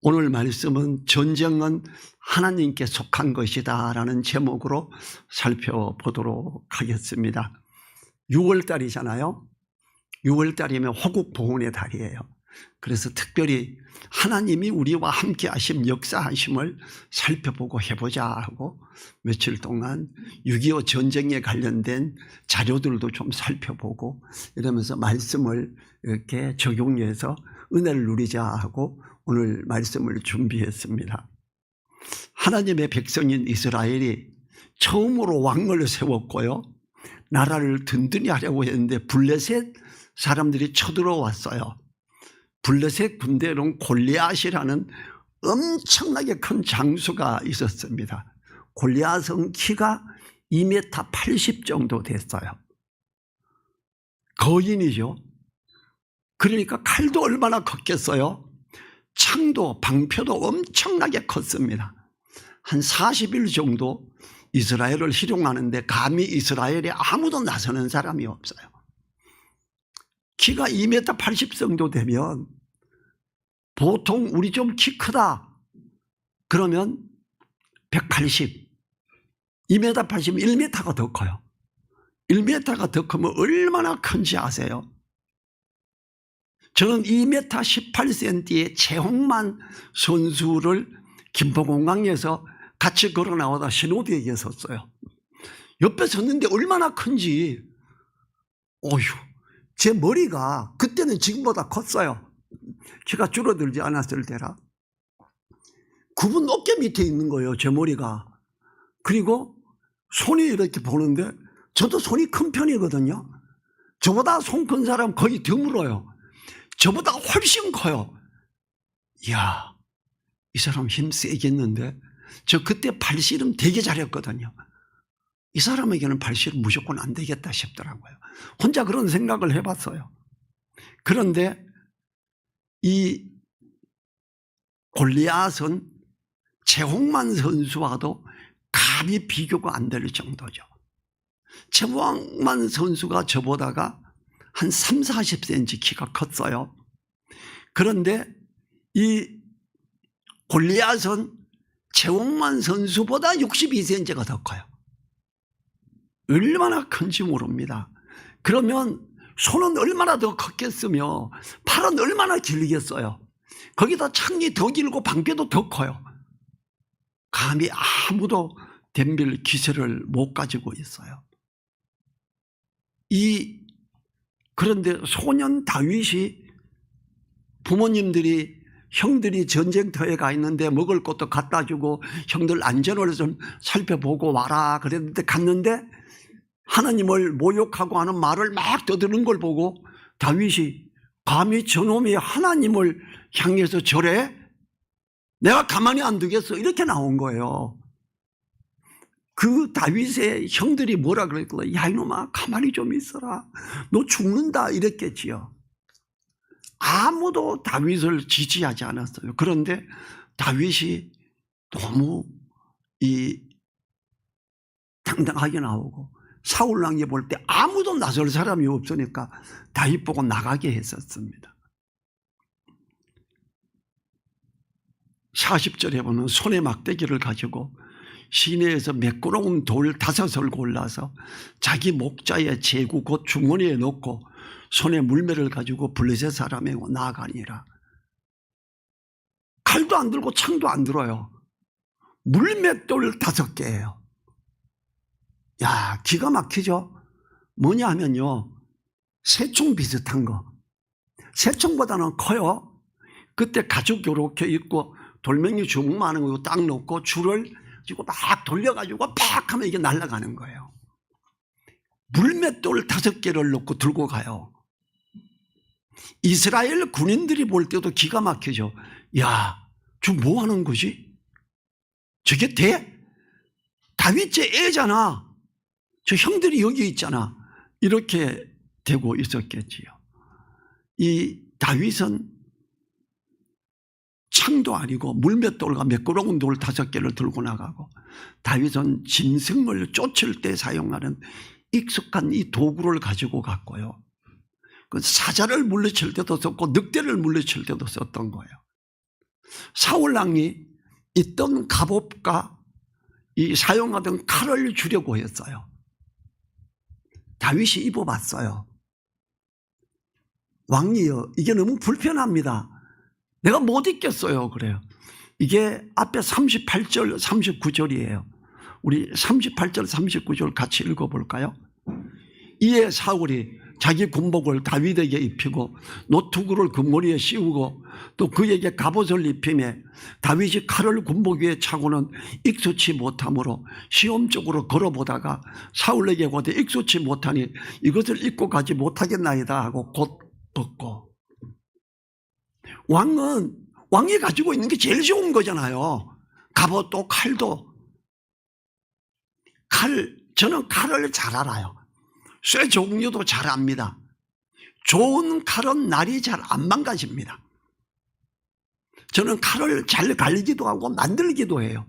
오늘 말씀은 전쟁은 하나님께 속한 것이다 라는 제목으로 살펴보도록 하겠습니다. 6월달이잖아요. 6월달이면 호국보훈의 달이에요. 그래서 특별히 하나님이 우리와 함께 하심, 역사하심을 살펴보고 해보자 하고 며칠 동안 6.25 전쟁에 관련된 자료들도 좀 살펴보고 이러면서 말씀을 이렇게 적용해서 은혜를 누리자 하고 오늘 말씀을 준비했습니다. 하나님의 백성인 이스라엘이 처음으로 왕을 세웠고요, 나라를 든든히 하려고 했는데 블레셋 사람들이 쳐들어왔어요. 블레셋 군대는 골리앗이라는 엄청나게 큰 장수가 있었습니다. 골리앗은 키가 2m 80 정도 됐어요. 거인이죠. 그러니까 칼도 얼마나 컸겠어요. 창도 방패도 엄청나게 컸습니다. 한 40일 정도 이스라엘을 희롱하는데 감히 이스라엘에 아무도 나서는 사람이 없어요. 키가 2m 80 정도 되면 보통 우리 좀 키 크다 그러면 180, 2m 80, 1m가 더 커요. 1m가 더 크면 얼마나 큰지 아세요? 저는 2m 18cm의 최홍만 선수를 김포공항에서 같이 걸어 나오다 신호대에 섰어요. 옆에 섰는데 얼마나 큰지, 어휴, 제 머리가 그때는 지금보다 컸어요. 키가 줄어들지 않았을 때라. 그분 어깨 밑에 있는 거예요, 제 머리가. 그리고 손이 이렇게 보는데 저도 손이 큰 편이거든요. 저보다 손 큰 사람 거의 드물어요. 저보다 훨씬 커요. 이야, 이 사람 힘 세겠는데? 저 그때 발씨름 되게 잘했거든요. 이 사람에게는 발씨름 무조건 안 되겠다 싶더라고요. 혼자 그런 생각을 해봤어요. 그런데 이 골리앗은 최홍만 선수와도 감히 비교가 안 될 정도죠. 최홍만 선수가 저보다가 한 3, 40cm 키가 컸어요. 그런데 이 골리앗은 최홍만 선수보다 62cm가 더 커요. 얼마나 큰지 모릅니다. 그러면 손은 얼마나 더 컸겠으며 팔은 얼마나 길겠어요. 거기다 창이 더 길고 방패도 더 커요. 감히 아무도 덤빌 기세를 못 가지고 있어요. 그런데 소년 다윗이 부모님들이 형들이 전쟁터에 가 있는데 먹을 것도 갖다 주고 형들 안전을 좀 살펴보고 와라 그랬는데 갔는데 하나님을 모욕하고 하는 말을 막 떠드는 걸 보고 다윗이 감히 저놈이 하나님을 향해서 저래? 내가 가만히 안 두겠어, 이렇게 나온 거예요. 그 다윗의 형들이 뭐라 그랬길래, 야 이놈아 가만히 좀 있어라, 너 죽는다 이랬겠지요. 아무도 다윗을 지지하지 않았어요. 그런데 다윗이 너무 당당하게 나오고 사울왕이 볼 때 아무도 나설 사람이 없으니까 다윗 보고 나가게 했었습니다. 40절에 보면 손에 막대기를 가지고 시내에서 매끄러운 돌 5을 골라서 자기 목자의 제구 곧 주머니에 넣고 손에 물매를 가지고 블레셋 사람에게 나아가니라. 칼도 안 들고 창도 안 들어요. 물맷돌 5개예요. 야, 기가 막히죠. 뭐냐 하면요, 새총 비슷한 거. 새총보다는 커요. 그때 가죽 요렇게 입고 돌멩이 주먹만한 거 딱 넣고 줄을 지고 막 돌려가지고 팍 하면 이게 날아가는 거예요. 물맷돌 5개를 넣고 들고 가요. 이스라엘 군인들이 볼 때도 기가 막히죠. 야, 저 뭐 하는 거지? 저게 돼? 다윗 제 애잖아. 저 형들이 여기 있잖아. 이렇게 되고 있었겠지요. 이 다윗은 창도 아니고 물맷돌과 매끄러운 돌 5개를 들고 나가고, 다윗은 짐승을 쫓을 때 사용하는 익숙한 이 도구를 가지고 갔고요. 그 사자를 물리칠 때도 썼고 늑대를 물리칠 때도 썼던 거예요. 사울 왕이 있던 갑옷과 이 사용하던 칼을 주려고 했어요. 다윗이 입어봤어요. 왕이여, 이게 너무 불편합니다. 내가 못 입겠어요. 그래요. 이게 앞에 38절, 39절이에요. 우리 38절, 39절 같이 읽어볼까요? 이에 사울이 자기 군복을 다윗에게 입히고 노투구를 그 머리에 씌우고 또 그에게 갑옷을 입히며 다윗이 칼을 군복 위에 차고는 익숙치 못하므로 시험적으로 걸어보다가 사울에게 고대 익숙치 못하니 이것을 입고 가지 못하겠나이다 하고 곧 벗고. 왕이 가지고 있는 게 제일 좋은 거잖아요. 갑옷도 칼도. 저는 칼을 잘 알아요. 쇠 종류도 잘 압니다. 좋은 칼은 날이 잘 안 망가집니다. 저는 칼을 잘 갈기도 하고 만들기도 해요.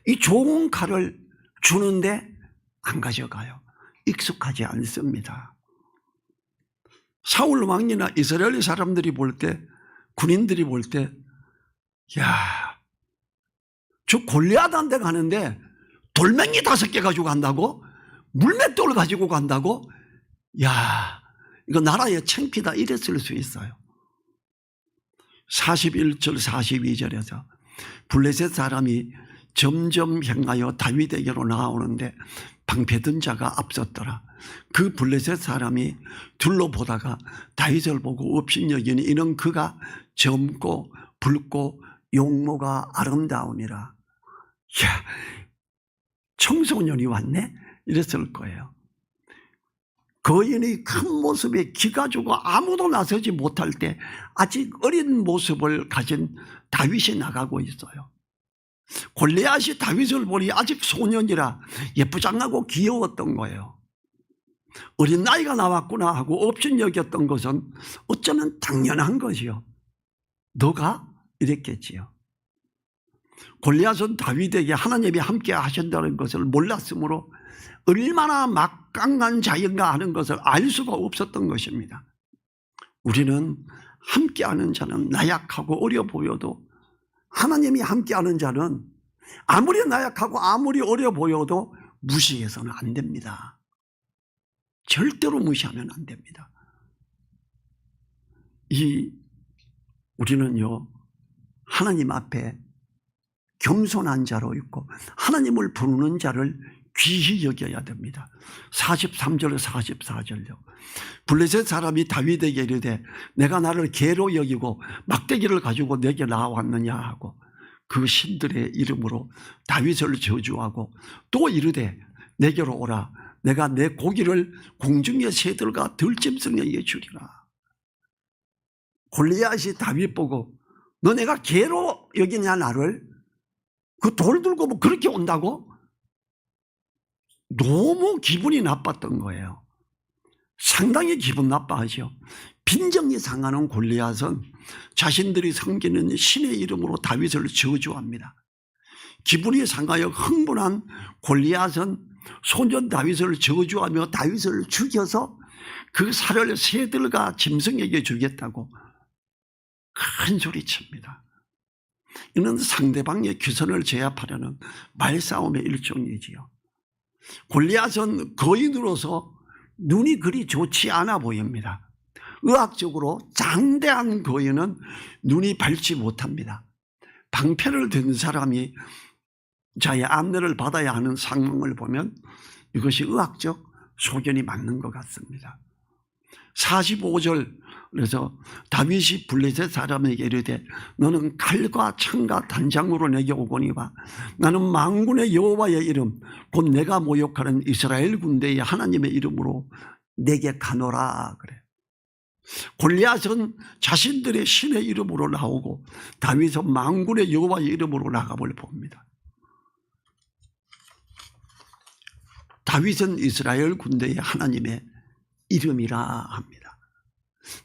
이 좋은 칼을 주는데 안 가져가요. 익숙하지 않습니다. 사울 왕이나 이스라엘 사람들이 볼 때, 군인들이 볼 때, 야, 저 골리앗한테 가는데 돌멩이 5개 가지고 간다고? 물맷돌을 가지고 간다고? 야, 이거 나라의 창피다 이랬을 수 있어요. 41절 42절에서 블레셋 사람이 점점 향하여 다윗에게로 나아오는데 방패든 자가 앞섰더라. 그 블레셋 사람이 둘러보다가 다윗을 보고 업신여기니 이는 그가 젊고 붉고 용모가 아름다우니라. 야, 청소년이 왔네? 이랬을 거예요. 거인의 큰 모습에 기가 주고 아무도 나서지 못할 때 아직 어린 모습을 가진 다윗이 나가고 있어요. 골리앗이 다윗을 보니 아직 소년이라 예쁘장하고 귀여웠던 거예요. 어린 나이가 나왔구나 하고 업신여겼던 것은 어쩌면 당연한 것이요. 너가? 이랬겠지요. 골리앗은 다윗에게 하나님이 함께 하신다는 것을 몰랐으므로 얼마나 막강한 자인가 하는 것을 알 수가 없었던 것입니다. 우리는 함께하는 자는 나약하고 어려 보여도 하나님이 함께하는 자는 아무리 나약하고 아무리 어려 보여도 무시해서는 안 됩니다. 절대로 무시하면 안 됩니다. 우리는요, 하나님 앞에 겸손한 자로 있고 하나님을 부르는 자를 귀히 여겨야 됩니다. 43절 44절요. 블레셋 사람이 다윗에게 이르되 내가 나를 개로 여기고 막대기를 가지고 내게 나왔느냐 하고 그 신들의 이름으로 다윗을 저주하고 또 이르되 내게로 오라. 내가 내 고기를 공중의 새들과 들짐승에게 주리라. 골리앗이 다윗 보고 너 내가 개로 여기냐 나를? 그 돌 들고 뭐 그렇게 온다고? 너무 기분이 나빴던 거예요. 상당히 기분 나빠하죠. 빈정이 상하는 골리앗은 자신들이 섬기는 신의 이름으로 다윗을 저주합니다. 기분이 상하여 흥분한 골리앗은 소년 다윗을 저주하며 다윗을 죽여서 그 살을 새들과 짐승에게 주겠다고 큰 소리칩니다. 이는 상대방의 귀선을 제압하려는 말싸움의 일종이지요. 골리앗은 거인으로서 눈이 그리 좋지 않아 보입니다. 의학적으로 장대한 거인은 눈이 밝지 못합니다. 방패를 든 사람이 자의 안내를 받아야 하는 상황을 보면 이것이 의학적 소견이 맞는 것 같습니다. 45절 그래서 다윗이 블레셋 사람에게 이르되 너는 칼과 창과 단장으로 내게 오거니와 나는 만군의 여호와의 이름 곧 내가 모욕하는 이스라엘 군대의 하나님의 이름으로 내게 가노라 그래. 골리앗은 자신들의 신의 이름으로 나오고 다윗은 만군의 여호와의 이름으로 나감을 봅니다. 다윗은 이스라엘 군대의 하나님의 이름이라 합니다.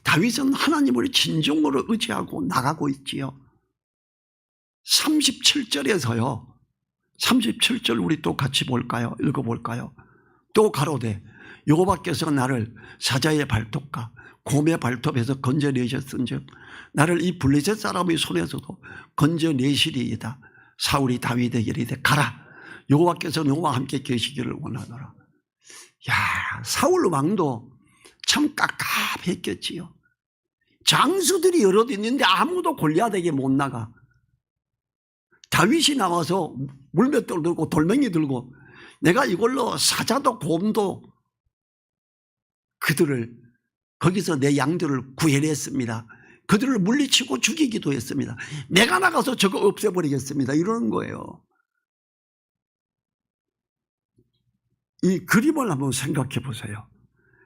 다윗은 하나님을 진정으로 의지하고 나가고 있지요. 37절에서요. 37절 우리 또 같이 볼까요? 읽어볼까요? 또 가로되 여호와께서 나를 사자의 발톱과 곰의 발톱에서 건져내셨은즉 나를 이 블레셋 사람의 손에서도 건져내시리이다. 사울이 다윗에게 이르되 가라. 여호와께서 너와 함께 계시기를 원하노라. 야, 사울 왕도 참 깝깝했겠지요. 장수들이 여럿 있는데 아무도 골리앗에게 못 나가. 다윗이 나와서 물맷돌 들고 돌멩이 들고 내가 이걸로 사자도 곰도 그들을 거기서 내 양들을 구해냈습니다. 그들을 물리치고 죽이기도 했습니다. 내가 나가서 저거 없애버리겠습니다. 이러는 거예요. 이 그림을 한번 생각해 보세요.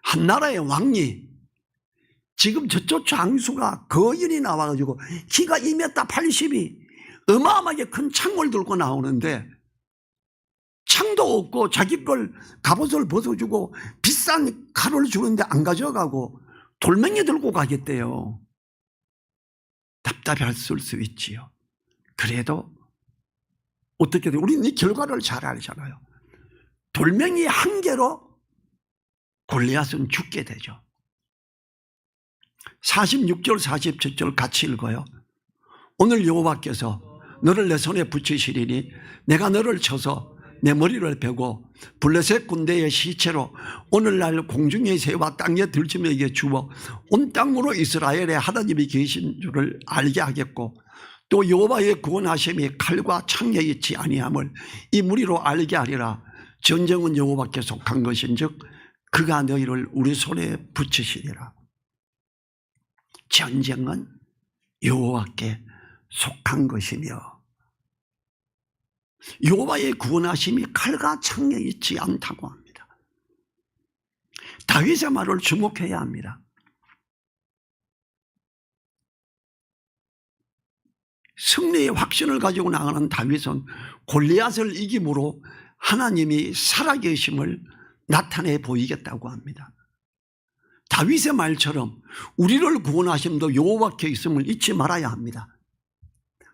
한 나라의 왕이 지금 저쪽 장수가 거인이 나와가지고 키가 2m 80이 어마어마하게 큰 창을 들고 나오는데 창도 없고 자기 걸 갑옷을 벗어주고 비싼 칼을 주는데 안 가져가고 돌멩이 들고 가겠대요. 답답했을 수 있지요. 그래도 어떻게 돼요? 우리는 이 결과를 잘 알잖아요. 돌멩이 한 개로 골리앗은 죽게 되죠. 46절 47절 같이 읽어요. 오늘 여호와께서 너를 내 손에 붙이시리니 내가 너를 쳐서 내 머리를 베고 블레셋 군대의 시체로 오늘날 공중의 새와 땅의 들짐에게 주어 온 땅으로 이스라엘에 하나님이 계신 줄을 알게 하겠고 또 여호와의 구원하심이 칼과 창에 있지 아니함을 이 무리로 알게 하리라. 전쟁은 여호와께 속한 것인즉 그가 너희를 우리 손에 붙이시리라. 전쟁은 여호와께 속한 것이며 여호와의 구원하심이 칼과 창에 있지 않다고 합니다. 다윗의 말을 주목해야 합니다. 승리의 확신을 가지고 나가는 다윗은 골리앗을 이김으로 하나님이 살아계심을 나타내 보이겠다고 합니다. 다윗의 말처럼 우리를 구원하심도 여호와께 있음을 잊지 말아야 합니다.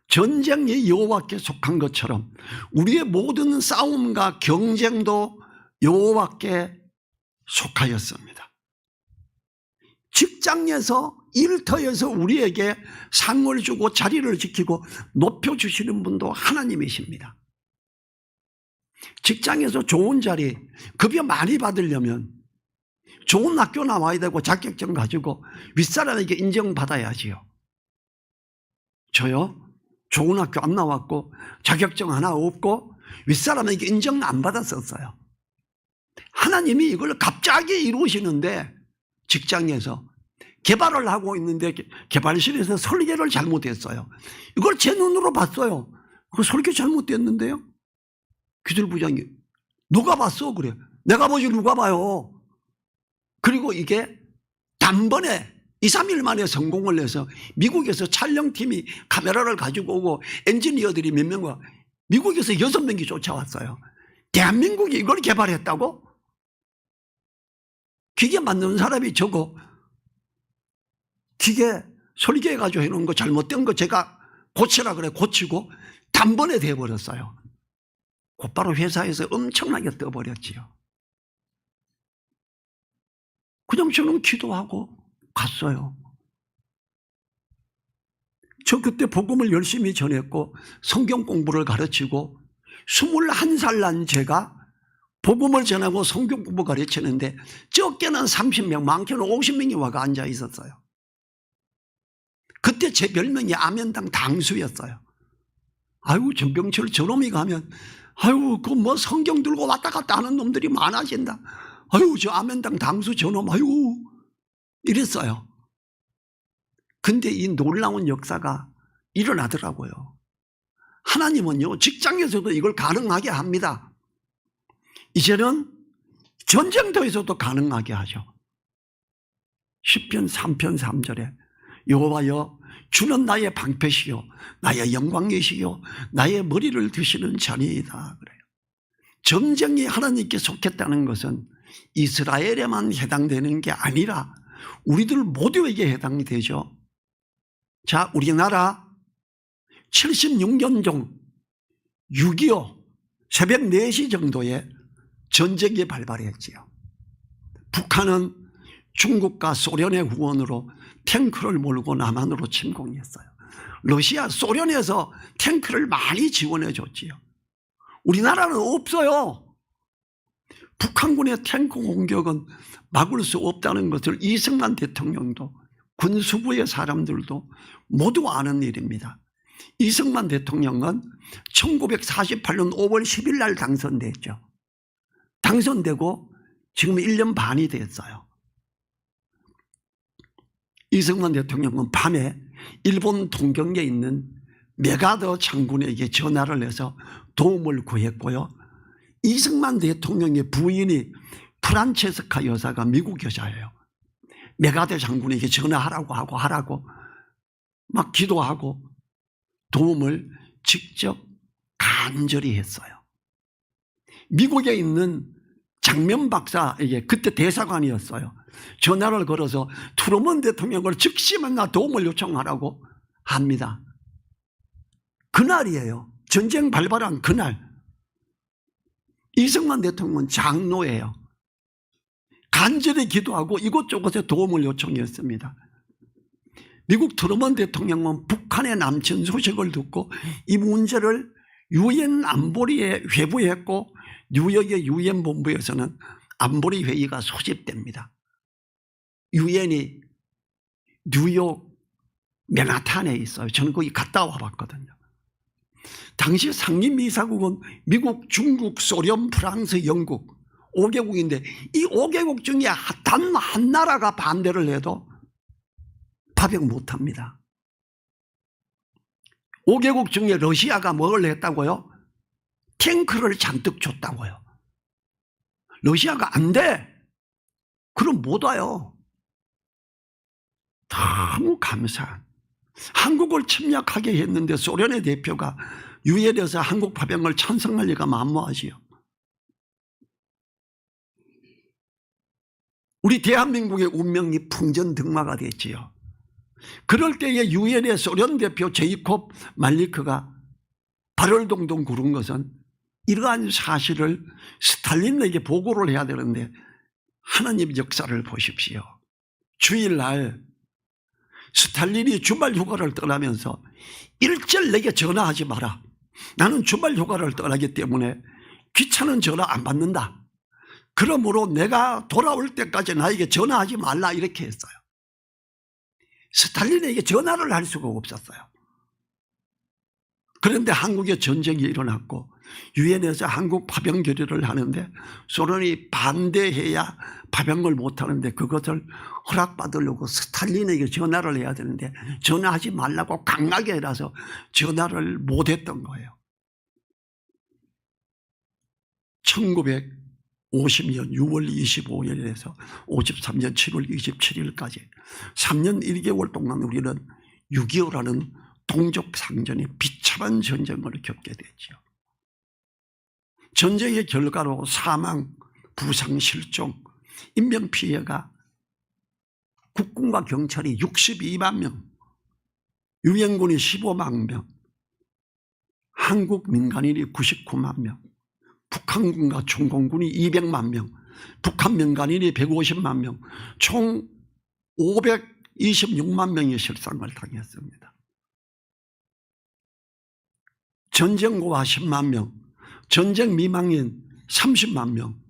전쟁이 여호와께 속한 것처럼 우리의 모든 싸움과 경쟁도 여호와께 속하였습니다. 직장에서 일터에서 우리에게 상을 주고 자리를 지키고 높여주시는 분도 하나님이십니다. 직장에서 좋은 자리, 급여 많이 받으려면 좋은 학교 나와야 되고 자격증 가지고 윗사람에게 인정받아야지요. 저요? 좋은 학교 안 나왔고 자격증 하나 없고 윗사람에게 인정 안 받았었어요. 하나님이 이걸 갑자기 이루시는데 직장에서 개발을 하고 있는데 개발실에서 설계를 잘못했어요. 이걸 제 눈으로 봤어요. 그 설계 잘못됐는데요. 기술부장이 누가 봤어? 그래. 내가 보지 누가 봐요. 그리고 이게 단번에 2, 3일 만에 성공을 해서 미국에서 촬영팀이 카메라를 가지고 오고 엔지니어들이 몇 명과 미국에서 6명이 쫓아왔어요. 대한민국이 이걸 개발했다고? 기계 만드는 사람이 저거 기계 설계해가지고 해놓은 거 잘못된 거 제가 고치라 그래 고치고 단번에 돼버렸어요. 곧바로 회사에서 엄청나게 떠버렸지요. 그냥 저는 기도하고 갔어요. 저 그때 복음을 열심히 전했고 성경 공부를 가르치고 21살 난 제가 복음을 전하고 성경 공부 가르치는데 적게는 30명 많게는 50명이 와가 앉아 있었어요. 그때 제 별명이 아멘당 당수였어요. 아이고 전병철 저놈이 가면 아이고 그 뭐 성경 들고 왔다 갔다 하는 놈들이 많아진다. 아이고 저 아멘당 당수 저놈 아이고 이랬어요. 근데 이 놀라운 역사가 일어나더라고요. 하나님은요 직장에서도 이걸 가능하게 합니다. 이제는 전쟁터에서도 가능하게 하죠. 시편 3편 3절에 여호와여 주는 나의 방패시요 나의 영광이시요 나의 머리를 드시는 자니이다 그래요. 전쟁이 하나님께 속했다는 것은 이스라엘에만 해당되는 게 아니라 우리들 모두에게 해당이 되죠. 자, 우리나라 76년 중 6.25 새벽 4시 정도에 전쟁이 발발했지요. 북한은 중국과 소련의 후원으로 탱크를 몰고 남한으로 침공했어요. 러시아, 소련에서 탱크를 많이 지원해 줬지요. 우리나라는 없어요. 북한군의 탱크 공격은 막을 수 없다는 것을 이승만 대통령도 군수부의 사람들도 모두 아는 일입니다. 이승만 대통령은 1948년 5월 10일 날 당선됐죠. 당선되고 지금 1년 반이 됐어요. 이승만 대통령은 밤에 일본 동경에 있는 메가더 장군에게 전화를 해서 도움을 구했고요. 이승만 대통령의 부인이 프란체스카 여사가 미국 여자예요. 메가더 장군에게 전화하라고 하고 막 기도하고 도움을 직접 간절히 했어요. 미국에 있는 장면 박사에게, 그때 대사관이었어요, 전화를 걸어서 트루먼 대통령을 즉시 만나 도움을 요청하라고 합니다. 그날이에요. 전쟁 발발한 그날. 이승만 대통령은 장로예요. 간절히 기도하고 이곳저곳에 도움을 요청했습니다. 미국 트루먼 대통령은 북한의 남친 소식을 듣고 이 문제를 유엔 안보리에 회부했고, 뉴욕의 유엔 본부에서는 안보리 회의가 소집됩니다. 유엔이 뉴욕 맨하탄에 있어요. 저는 거기 갔다 와봤거든요. 당시 상임이사국은 미국, 중국, 소련, 프랑스, 영국 5개국인데 이 5개국 중에 단 한 나라가 반대를 해도 파병 못합니다. 5개국 중에 러시아가 뭘 했다고요? 탱크를 잔뜩 줬다고요. 러시아가 안 돼, 그럼 못 와요. 너무 감사한, 한국을 침략하게 했는데 소련의 대표가 유엔에서 한국 파병을 찬성할 리가 만무하지요. 우리 대한민국의 운명이 풍전등화가 됐지요. 그럴 때에 유엔의 소련 대표 제이콥 말리크가 발을 동동 구른 것은 이러한 사실을 스탈린에게 보고를 해야 되는데, 하나님 역사를 보십시오. 주일날 스탈린이 주말 휴가를 떠나면서 일절 내게 전화하지 마라. 나는 주말 휴가를 떠나기 때문에 귀찮은 전화 안 받는다. 그러므로 내가 돌아올 때까지 나에게 전화하지 말라, 이렇게 했어요. 스탈린에게 전화를 할 수가 없었어요. 그런데 한국에 전쟁이 일어났고 유엔에서 한국 파병 결의를 하는데 소련이 반대해야 파병을 못하는데, 그것을 허락받으려고 스탈린에게 전화를 해야 되는데 전화하지 말라고 강하게 해놔서 전화를 못했던 거예요. 1950년 6월 25일에서 53년 7월 27일까지 3년 1개월 동안 우리는 6.25라는 동족 상전의 비참한 전쟁을 겪게 됐죠. 전쟁의 결과로 사망, 부상, 실종, 인명피해가 국군과 경찰이 62만 명, 유엔군이 15만 명, 한국 민간인이 99만 명, 북한군과 중공군이 200만 명, 북한 민간인이 150만 명, 총 526만 명의 실상을 당했습니다. 전쟁고와 10만 명, 전쟁 미망인 30만 명,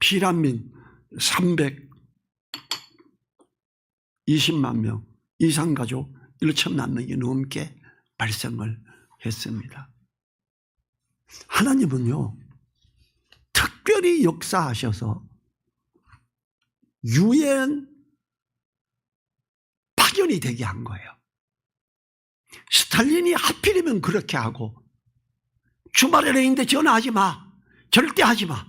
피난민 320만 명, 이산가족 1천만 명이 넘게 발생을 했습니다. 하나님은요, 특별히 역사하셔서 유엔 파견이 되게 한 거예요. 스탈린이 하필이면 그렇게 하고, 주말에 있는데 전화하지 마, 절대 하지 마.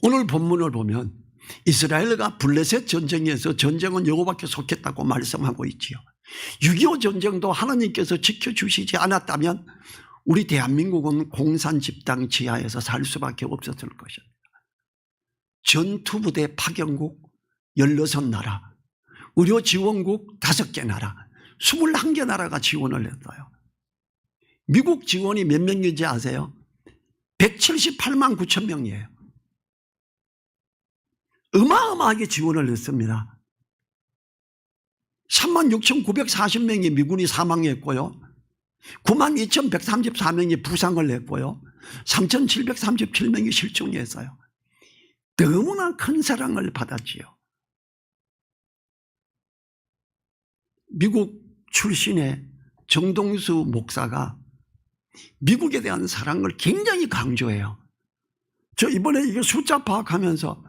오늘 본문을 보면 이스라엘과 블레셋 전쟁에서 전쟁은 여호와께 속했다고 말씀하고 있지요. 6.25 전쟁도 하나님께서 지켜주시지 않았다면 우리 대한민국은 공산 집단 지하에서 살 수밖에 없었을 것입니다. 전투부대 파견국 16나라, 의료지원국 5개 나라, 21개 나라가 지원을 했어요. 미국 지원이 몇 명인지 아세요? 178만 9천 명이에요. 어마어마하게 지원을 했습니다. 36,940명이 미군이 사망했고요. 92,134명이 부상을 했고요. 3,737명이 실종했어요. 너무나 큰 사랑을 받았지요. 미국 출신의 정동수 목사가 미국에 대한 사랑을 굉장히 강조해요. 저 이번에 이거 숫자 파악하면서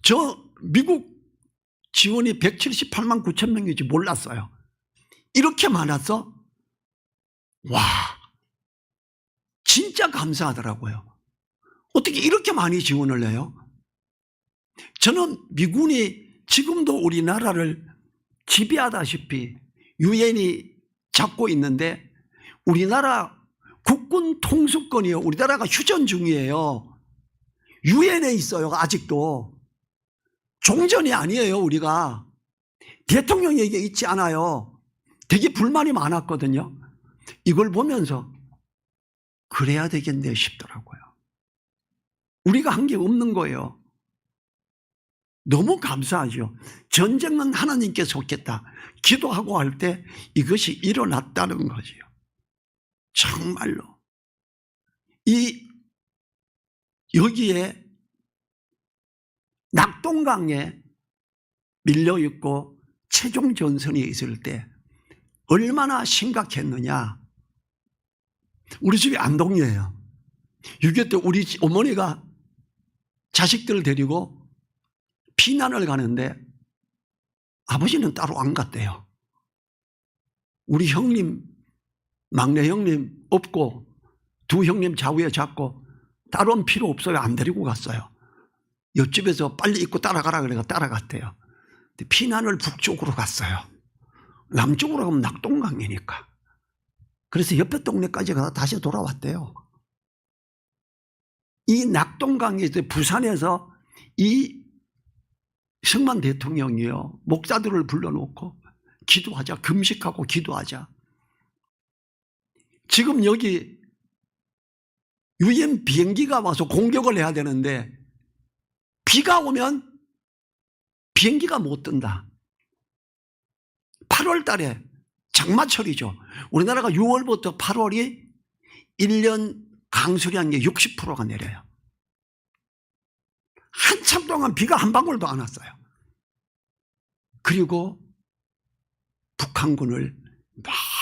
저 미국 지원이 178만 9천 명인지 몰랐어요. 이렇게 많았어? 와, 진짜 감사하더라고요. 어떻게 이렇게 많이 지원을 해요? 저는 미군이 지금도 우리나라를 지배하다시피 유엔이 잡고 있는데 우리나라 국군 통수권이요. 우리나라가 휴전 중이에요. 유엔에 있어요. 아직도. 종전이 아니에요. 우리가. 대통령에게 있지 않아요. 되게 불만이 많았거든요. 이걸 보면서 그래야 되겠네 싶더라고요. 우리가 한 게 없는 거예요. 너무 감사하죠. 전쟁은 하나님께 속했다. 기도하고 할 때 이것이 일어났다는 거지요. 정말로. 여기에 낙동강에 밀려있고 최종전선이 있을 때 얼마나 심각했느냐. 우리 집이 안동이에요. 6.25 때 우리 어머니가 자식들 데리고 피난을 가는데 아버지는 따로 안 갔대요. 우리 형님, 막내 형님 없고 두 형님 좌우에 잡고 따로는 필요 없어요. 안 데리고 갔어요. 옆집에서 빨리 입고 따라가라 그래서 따라갔대요. 근데 피난을 북쪽으로 갔어요. 남쪽으로 가면 낙동강이니까. 그래서 옆에 동네까지 가서 다시 돌아왔대요. 이 낙동강에 부산에서 이 승만 대통령이요, 목사들을 불러놓고 기도하자, 금식하고 기도하자. 지금 여기 유엔 비행기가 와서 공격을 해야 되는데 비가 오면 비행기가 못 뜬다. 8월 달에 장마철이죠. 우리나라가 6월부터 8월이 1년 강수량의 60%가 내려요. 한참 동안 비가 한 방울도 안 왔어요. 그리고 북한군을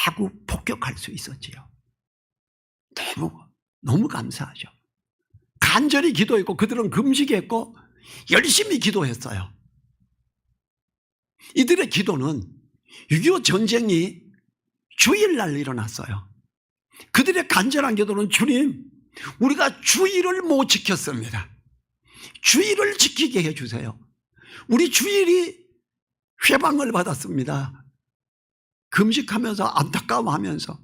마구 폭격할 수 있었지요. 너무 감사하죠. 간절히 기도했고 그들은 금식했고 열심히 기도했어요. 이들의 기도는 6.25 전쟁이 주일날 일어났어요. 그들의 간절한 기도는 주님, 우리가 주일을 못 지켰습니다. 주일을 지키게 해주세요. 우리 주일이 회방을 받았습니다. 금식하면서 안타까워하면서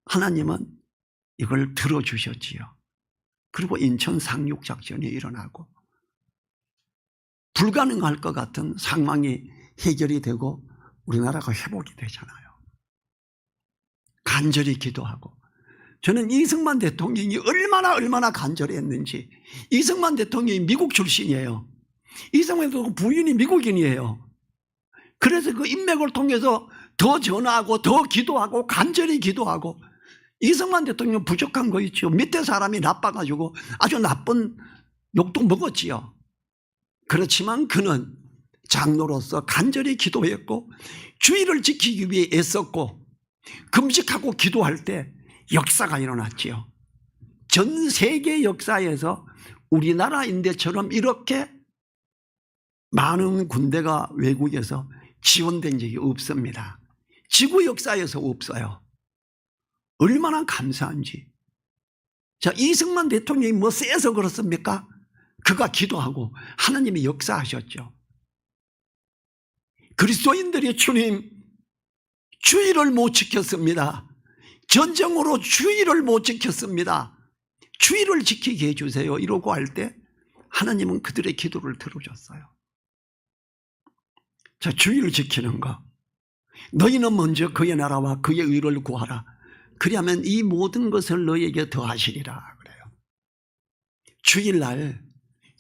하나님은 이걸 들어주셨지요. 그리고 인천 상륙작전이 일어나고 불가능할 것 같은 상황이 해결이 되고 우리나라가 회복이 되잖아요. 간절히 기도하고. 저는 이승만 대통령이 얼마나 간절했는지. 이승만 대통령이 미국 출신이에요. 이승만 대통령 부인이 미국인이에요. 그래서 그 인맥을 통해서 더 전화하고 더 기도하고 간절히 기도하고. 이승만 대통령 부족한 거 있죠. 밑에 사람이 나빠가지고 아주 나쁜 욕도 먹었지요. 그렇지만 그는 장로로서 간절히 기도했고 주의를 지키기 위해 애썼고 금식하고 기도할 때 역사가 일어났지요. 전 세계 역사에서 우리나라인데처럼 이렇게 많은 군대가 외국에서 지원된 적이 없습니다. 지구 역사에서 없어요. 얼마나 감사한지. 자, 이승만 대통령이 뭐 세서 그렇습니까? 그가 기도하고 하나님이 역사하셨죠. 그리스도인들이 주님, 주의를 못 지켰습니다. 전쟁으로 주의를 못 지켰습니다. 주의를 지키게 해주세요. 이러고 할 때 하나님은 그들의 기도를 들어줬어요. 자, 주의를 지키는 거. 너희는 먼저 그의 나라와 그의 의를 구하라. 그리하면 이 모든 것을 너희에게 더하시리라 그래요. 주일날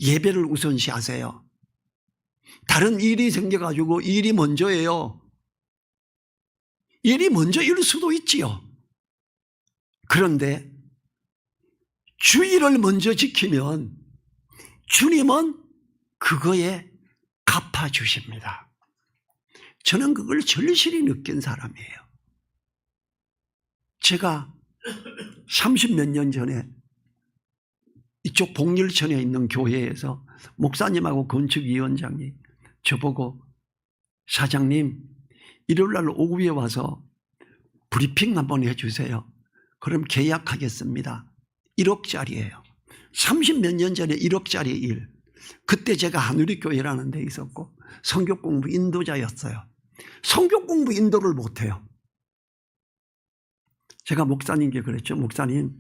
예배를 우선시하세요. 다른 일이 생겨가지고 일이 먼저예요. 일이 먼저일 수도 있지요. 그런데 주일을 먼저 지키면 주님은 그거에 갚아주십니다. 저는 그걸 절실히 느낀 사람이에요. 제가 30몇 년 전에 이쪽 복릴천에 있는 교회에서 목사님하고 건축위원장이 저보고 사장님 일요일날 오후에 와서 브리핑 한번 해주세요. 그럼 계약하겠습니다. 1억짜리예요. 30몇 년 전에 1억짜리 일. 그때 제가 하누리교회라는 데 있었고 성경공부 인도자였어요. 성경공부 인도를 못해요. 제가 목사님께 그랬죠. 목사님,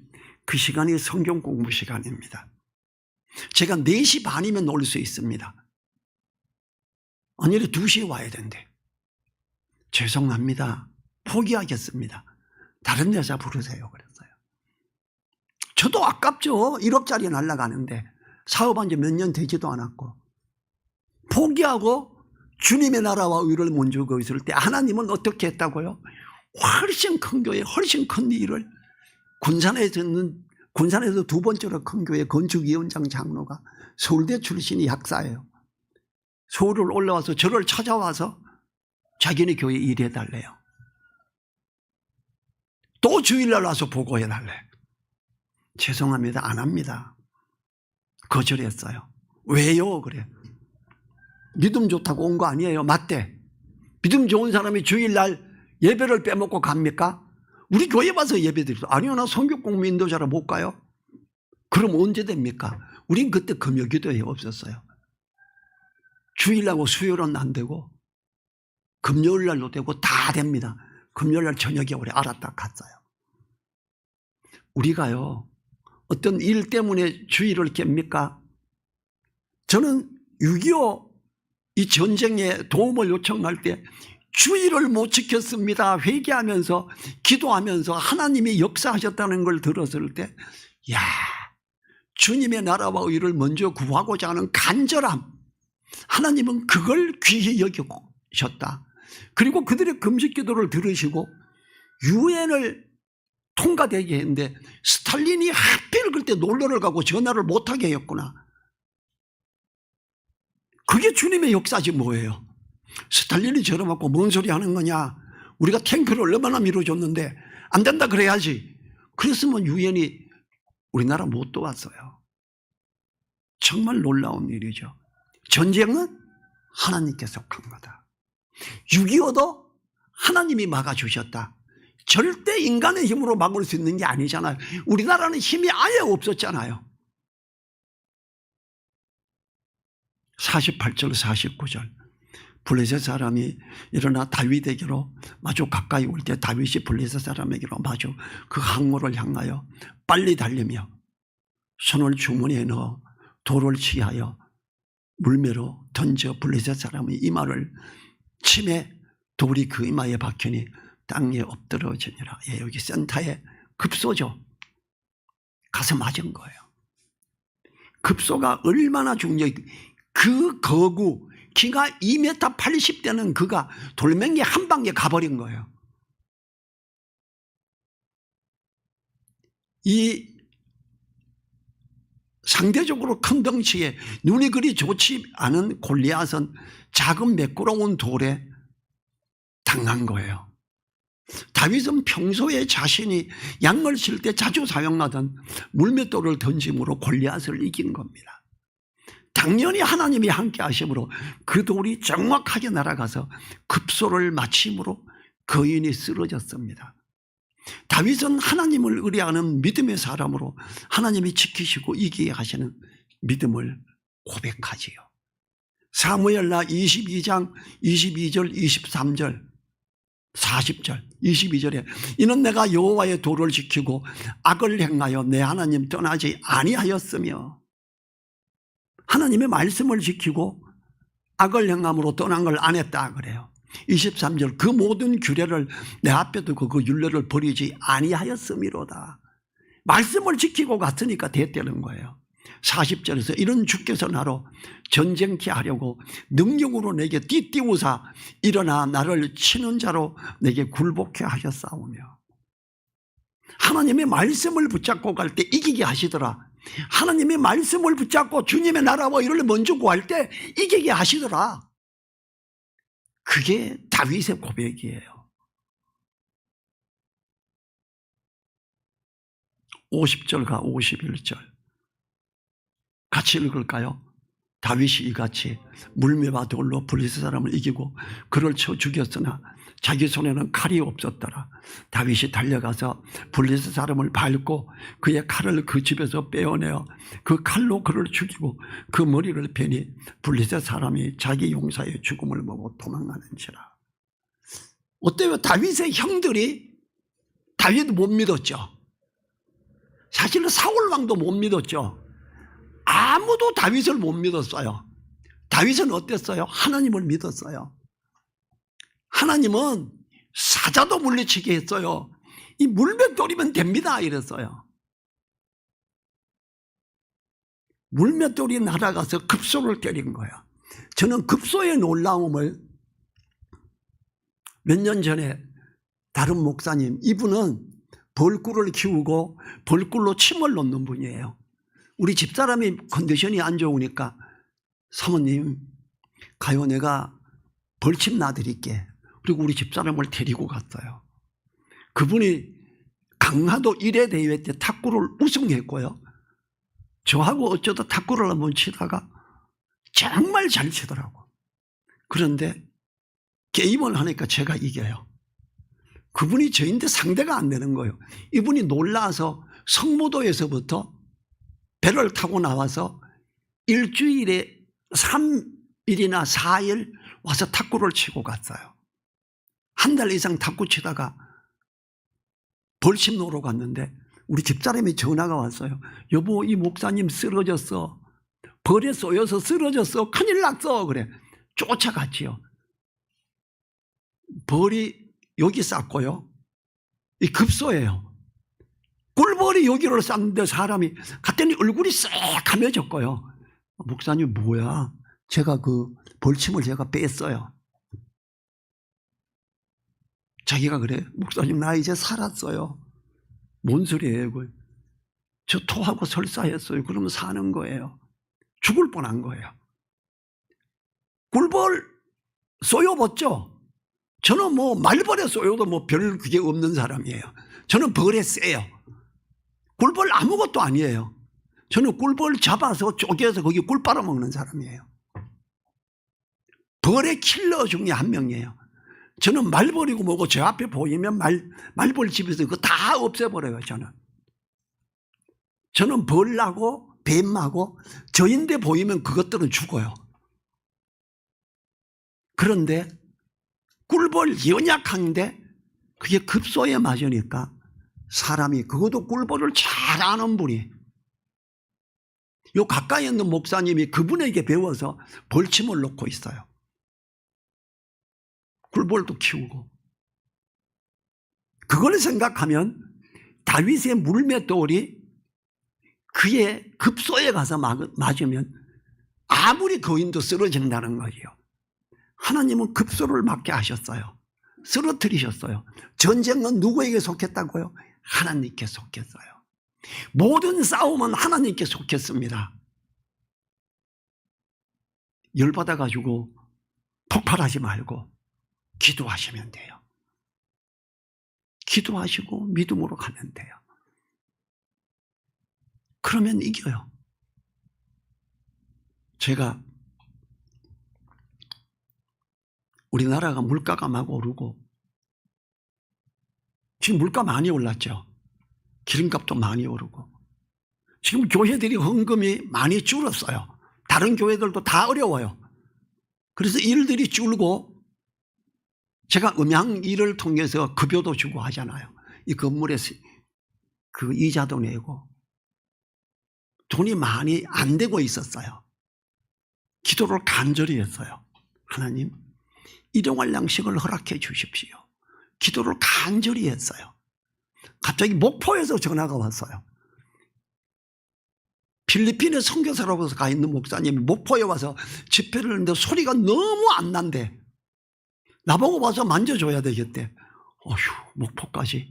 그 시간이 성경공부 시간입니다. 제가 4시 반이면 올 수 있습니다. 아니면 2시에 와야 된대. 죄송합니다. 포기하겠습니다. 다른 여자 부르세요. 그랬어요. 저도 아깝죠. 1억짜리 날아가는데 사업한 지 몇 년 되지도 않았고. 포기하고 주님의 나라와 의를 먼저 구했을 때 하나님은 어떻게 했다고요? 훨씬 큰 교회, 훨씬 큰 일을 군산에서 두 번째로 큰 교회 건축위원장 장로가 서울대 출신이 약사예요. 서울을 올라와서 저를 찾아와서 자기네 교회 일해달래요. 또 주일날 와서 보고해달래. 죄송합니다. 안 합니다. 거절했어요. 왜요? 그래. 믿음 좋다고 온 거 아니에요. 맞대. 믿음 좋은 사람이 주일날 예배를 빼먹고 갑니까? 우리 교회 와서 예배 드리죠. 아니요, 나 성경공부 인도자라 못 가요. 그럼 언제 됩니까? 우린 그때 금요기도회 없었어요. 주일하고 수요일은 안 되고 금요일날도 되고 다 됩니다. 금요일날 저녁에 우리 알았다 갔어요. 우리가요, 어떤 일 때문에 주일을 깹니까? 저는 6.25 이 전쟁에 도움을 요청할 때 주일을 못 지켰습니다. 회개하면서 기도하면서 하나님이 역사하셨다는 걸 들었을 때, 야, 주님의 나라와 의를 먼저 구하고자 하는 간절함, 하나님은 그걸 귀히 여기셨다. 그리고 그들의 금식 기도를 들으시고 유엔을 통과되게 했는데 스탈린이 하필 그때 놀러를 가고 전화를 못하게 했구나. 그게 주님의 역사지 뭐예요. 스탈린이 저러갖고 뭔 소리 하는 거냐. 우리가 탱크를 얼마나 밀어줬는데 안 된다 그래야지. 그랬으면 유엔이 우리나라 못 도왔어요. 정말 놀라운 일이죠. 전쟁은 하나님께 속한 거다. 6.25도 하나님이 막아주셨다. 절대 인간의 힘으로 막을 수 있는 게 아니잖아요. 우리나라는 힘이 아예 없었잖아요. 48절 49절 블레셋 사람이 일어나 다윗에게로 마주 가까이 올 때 다윗이 블레셋 사람에게로 마주 그 항로를 향하여 빨리 달리며 손을 주머니에 넣어 돌을 취하여 물매로 던져 블레셋 사람의 이마를 침에 돌이 그 이마에 박히니 땅에 엎드러지니라. 예, 여기 센터에 급소죠. 가서 맞은 거예요. 급소가 얼마나 중요해. 그 거구 키가 2m 80되는 그가 돌멩이 한 방에 가버린 거예요. 이 상대적으로 큰 덩치에 눈이 그리 좋지 않은 골리앗은 작은 매끄러운 돌에 당한 거예요. 다윗은 평소에 자신이 양을 칠 때 자주 사용하던 물맷돌을 던짐으로 골리앗을 이긴 겁니다. 당연히 하나님이 함께 하심으로 그 돌이 정확하게 날아가서 급소를 맞힘으로 거인이 쓰러졌습니다. 다윗은 하나님을 의뢰하는 믿음의 사람으로 하나님이 지키시고 이기게 하시는 믿음을 고백하지요. 사무엘나 22장 22절 23절 40절 22절에 이는 내가 여호와의 도를 지키고 악을 행하여 내 하나님 떠나지 아니하였으며, 하나님의 말씀을 지키고 악을 행함으로 떠난 걸 안 했다 그래요. 23절 그 모든 규례를 내 앞에 두고 그 율례를 버리지 아니하였음이로다. 말씀을 지키고 갔으니까 됐다는 거예요. 40절에서 이런 주께서 나로 전쟁케 하려고 능력으로 내게 띠띠우사 일어나 나를 치는 자로 내게 굴복케 하셨사오며. 하나님의 말씀을 붙잡고 갈 때 이기게 하시더라. 하나님의 말씀을 붙잡고 주님의 나라와 이를 먼저 구할 때 이기게 하시더라. 그게 다윗의 고백이에요. 50절과 51절 같이 읽을까요? 다윗이 이같이 물매와 돌로 블레셋 사람을 이기고 그를 쳐 죽였으나 자기 손에는 칼이 없었더라. 다윗이 달려가서 블레셋 사람을 밟고 그의 칼을 그 집에서 빼어내어 그 칼로 그를 죽이고 그 머리를 베니 블레셋 사람이 자기 용사의 죽음을 보고 도망가는지라. 어때요? 다윗의 형들이 다윗 못 믿었죠. 사실은 사울 왕도 못 믿었죠. 아무도 다윗을 못 믿었어요. 다윗은 어땠어요? 하나님을 믿었어요. 하나님은 사자도 물리치게 했어요. 이 물맷돌이면 됩니다 이랬어요. 물맷돌이 날아가서 급소를 때린 거야. 저는 급소의 놀라움을 몇 년 전에 다른 목사님, 이분은 벌꿀을 키우고 벌꿀로 침을 놓는 분이에요. 우리 집사람이 컨디션이 안 좋으니까 사모님 가요 내가 벌침 놔드릴게. 그리고 우리 집사람을 데리고 갔어요. 그분이 강화도 1회 대회 때 탁구를 우승했고요. 저하고 어쩌다 탁구를 한번 치다가 정말 잘 치더라고. 그런데 게임을 하니까 제가 이겨요. 그분이 저인데 상대가 안 되는 거예요. 이분이 놀라서 성모도에서부터 배를 타고 나와서 일주일에 3일이나 4일 와서 탁구를 치고 갔어요. 한 달 이상 탁구 치다가 벌침 놓으러 갔는데 우리 집사람이 전화가 왔어요. 여보, 이 목사님 쓰러졌어. 벌에 쏘여서 쓰러졌어. 큰일 났어. 그래. 쫓아갔지요. 벌이 여기 쌌고요. 이 급소예요. 꿀벌이 여기를 쌌는데 사람이 갔더니 얼굴이 새카매졌고요. 목사님 뭐야? 제가 그 벌침을 제가 뺐어요. 자기가 그래. 목사님 나 이제 살았어요. 뭔 소리예요? 저 토하고 설사했어요. 그러면 사는 거예요. 죽을 뻔한 거예요. 꿀벌 쏘여봤죠? 저는 뭐 말벌에 쏘여도 뭐 별 그게 없는 사람이에요. 저는 벌에 쎄요. 꿀벌 아무것도 아니에요. 저는 꿀벌 잡아서 쪼개서 거기 꿀 빨아먹는 사람이에요. 벌의 킬러 중에 한 명이에요. 저는 말벌이고 뭐고 제 앞에 보이면 말벌 집에서 그거 다 없애버려요. 저는 벌하고 뱀하고 저인데 보이면 그것들은 죽어요. 그런데 꿀벌 연약한데 그게 급소에 맞으니까 사람이 그것도 꿀벌을 잘 아는 분이 요 가까이 있는 목사님이 그분에게 배워서 벌침을 놓고 있어요. 꿀벌도 키우고. 그걸 생각하면 다윗의 물맷돌이 그의 급소에 가서 맞으면 아무리 거인도 쓰러진다는 거예요. 하나님은 급소를 맞게 하셨어요. 쓰러뜨리셨어요. 전쟁은 누구에게 속했다고요? 하나님께 속했어요. 모든 싸움은 하나님께 속했습니다. 열받아가지고 폭발하지 말고 기도하시면 돼요. 기도하시고 믿음으로 가면 돼요. 그러면 이겨요. 제가 우리나라가 물가가 막 오르고 지금 물가 많이 올랐죠. 기름값도 많이 오르고 지금 교회들이 헌금이 많이 줄었어요. 다른 교회들도 다 어려워요. 그래서 일들이 줄고 제가 음향 일을 통해서 급여도 주고 하잖아요. 이 건물에 그 이자도 내고 돈이 많이 안 되고 있었어요. 기도를 간절히 했어요. 하나님, 일용할 양식을 허락해 주십시오. 기도를 간절히 했어요. 갑자기 목포에서 전화가 왔어요. 필리핀에 선교사라고 가 있는 목사님이 목포에 와서 집회를 했는데 소리가 너무 안 난대. 나보고 와서 만져줘야 되겠대. 어휴, 목포까지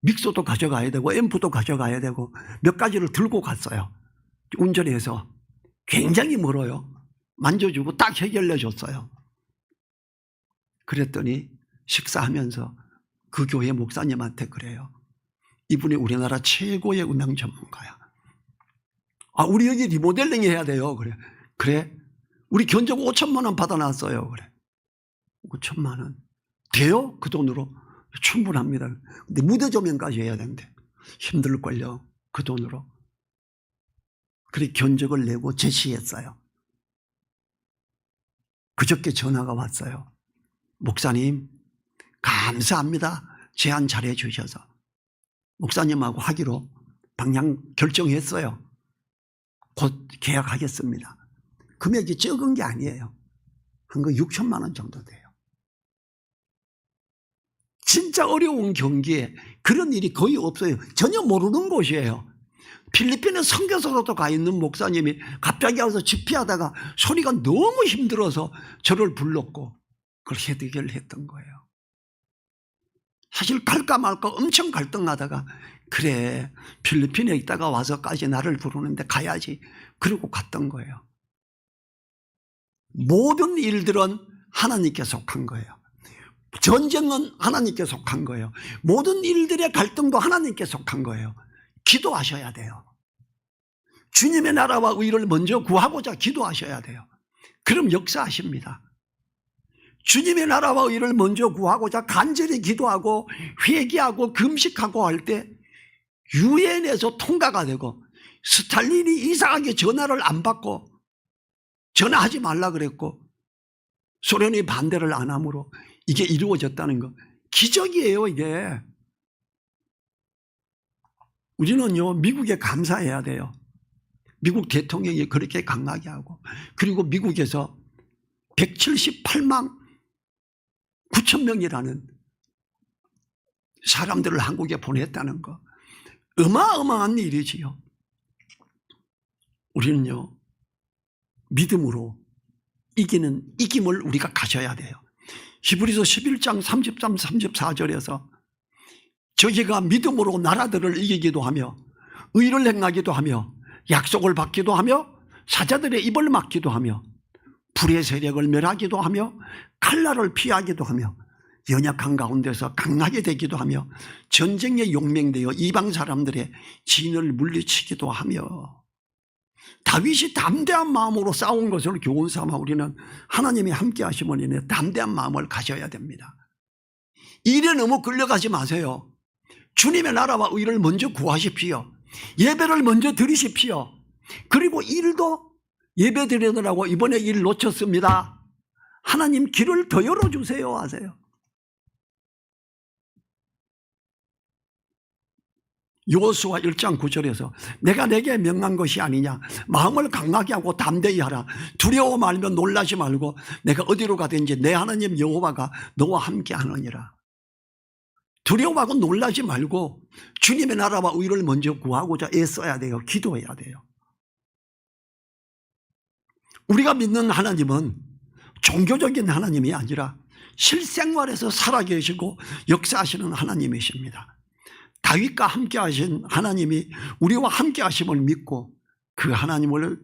믹서도 가져가야 되고 앰프도 가져가야 되고 몇 가지를 들고 갔어요. 운전해서. 굉장히 멀어요. 만져주고 딱 해결해 줬어요. 그랬더니 식사하면서 그 교회 목사님한테 그래요. 이분이 우리나라 최고의 음향 전문가야. 아, 우리 여기 리모델링 해야 돼요. 그래. 우리 견적 5천만 원 받아놨어요. 그래. 5천만 원. 돼요? 그 돈으로? 충분합니다. 근데 무대 조명까지 해야 되는데 힘들걸요. 그 돈으로. 그래 견적을 내고 제시했어요. 그저께 전화가 왔어요. 목사님 감사합니다. 제안 잘해 주셔서. 목사님하고 하기로 방향 결정했어요. 곧 계약하겠습니다. 금액이 적은 게 아니에요. 한 거 6천만 원 정도 돼요. 진짜 어려운 경기에 그런 일이 거의 없어요. 전혀 모르는 곳이에요. 필리핀에 선교사로도 가 있는 목사님이 갑자기 와서 집회하다가 소리가 너무 힘들어서 저를 불렀고 그걸 해결했던 거예요. 사실 갈까 말까 엄청 갈등하다가 그래 필리핀에 있다가 와서까지 나를 부르는데 가야지 그러고 갔던 거예요. 모든 일들은 하나님께 속한 거예요. 전쟁은 하나님께 속한 거예요. 모든 일들의 갈등도 하나님께 속한 거예요. 기도하셔야 돼요. 주님의 나라와 의를 먼저 구하고자 기도하셔야 돼요. 그럼 역사하십니다. 주님의 나라와 의를 먼저 구하고자 간절히 기도하고 회개하고 금식하고 할 때 유엔에서 통과가 되고 스탈린이 이상하게 전화를 안 받고 전화하지 말라 그랬고 소련이 반대를 안 하므로 이게 이루어졌다는 거 기적이에요. 이게 우리는요 미국에 감사해야 돼요. 미국 대통령이 그렇게 강하게 하고 그리고 미국에서 178만 9천 명이라는 사람들을 한국에 보냈다는 거 어마어마한 일이지요. 우리는요 믿음으로 이김을 우리가 가져야 돼요. 히브리서 11장 33, 34절에서 저희가 믿음으로 나라들을 이기기도 하며 의를 행하기도 하며 약속을 받기도 하며 사자들의 입을 막기도 하며 불의 세력을 멸하기도 하며 칼날을 피하기도 하며 연약한 가운데서 강하게 되기도 하며 전쟁에 용맹되어 이방 사람들의 진을 물리치기도 하며 다윗이 담대한 마음으로 싸운 것을 교훈 삼아 우리는 하나님이 함께 하심으로 인해 담대한 마음을 가져야 됩니다. 일에 너무 끌려가지 마세요. 주님의 나라와 의를 먼저 구하십시오. 예배를 먼저 드리십시오. 그리고 일도 예배 드리느라고 이번에 일 놓쳤습니다. 하나님 길을 더 열어주세요 하세요. 여호수아 1장 9절에서 내가 내게 명한 것이 아니냐 마음을 강하게 하고 담대히 하라 두려워 말며 놀라지 말고 내가 어디로 가든지 내 하나님 여호와가 너와 함께 하느니라. 두려워하고 놀라지 말고 주님의 나라와 의를 먼저 구하고자 애써야 돼요. 기도해야 돼요. 우리가 믿는 하나님은 종교적인 하나님이 아니라 실생활에서 살아계시고 역사하시는 하나님이십니다. 다윗과 함께 하신 하나님이 우리와 함께 하심을 믿고 그 하나님을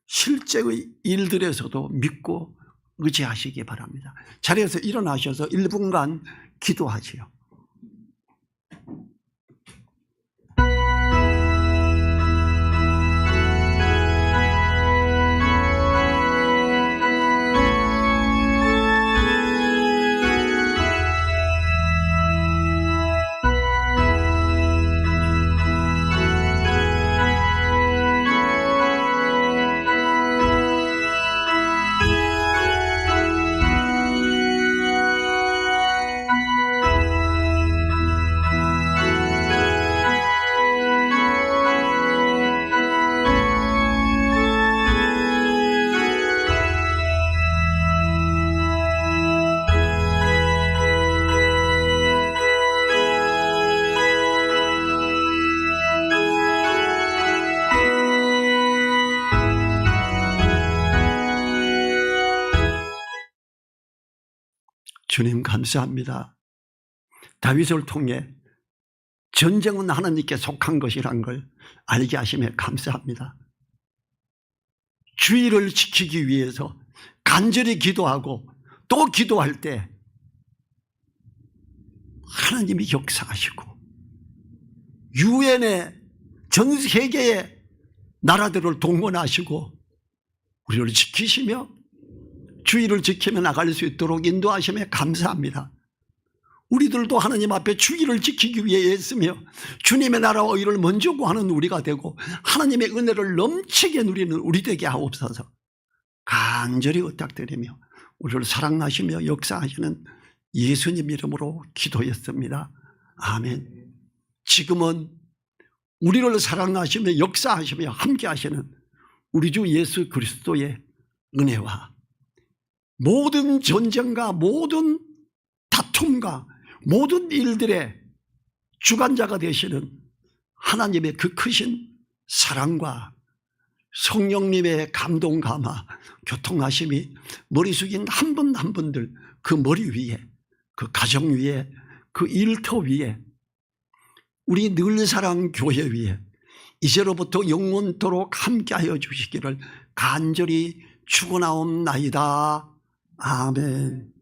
실제의 일들에서도 믿고 의지하시기 바랍니다. 자리에서 일어나셔서 1분간 기도하지요. 주님 감사합니다. 다윗을 통해 전쟁은 하나님께 속한 것이란 걸 알게 하심에 감사합니다. 주의를 지키기 위해서 간절히 기도하고 또 기도할 때 하나님이 역사하시고 유엔의 전 세계의 나라들을 동원하시고 우리를 지키시며 주의를 지키며 나갈 수 있도록 인도하심에 감사합니다. 우리들도 하나님 앞에 주의를 지키기 위해 애쓰며 주님의 나라와 의를 먼저 구하는 우리가 되고 하나님의 은혜를 넘치게 누리는 우리 되게 하옵소서. 간절히 의탁드리며 우리를 사랑하시며 역사하시는 예수님 이름으로 기도했습니다. 아멘. 지금은 우리를 사랑하시며 역사하시며 함께 하시는 우리 주 예수 그리스도의 은혜와 모든 전쟁과 모든 다툼과 모든 일들의 주관자가 되시는 하나님의 그 크신 사랑과 성령님의 감동 감화 교통하심이 머리 숙인 한 분 한 분들 그 머리 위에 그 가정 위에 그 일터 위에 우리 늘사랑 교회 위에 이제로부터 영원토록 함께하여 주시기를 간절히 축원하옵나이다. 아멘.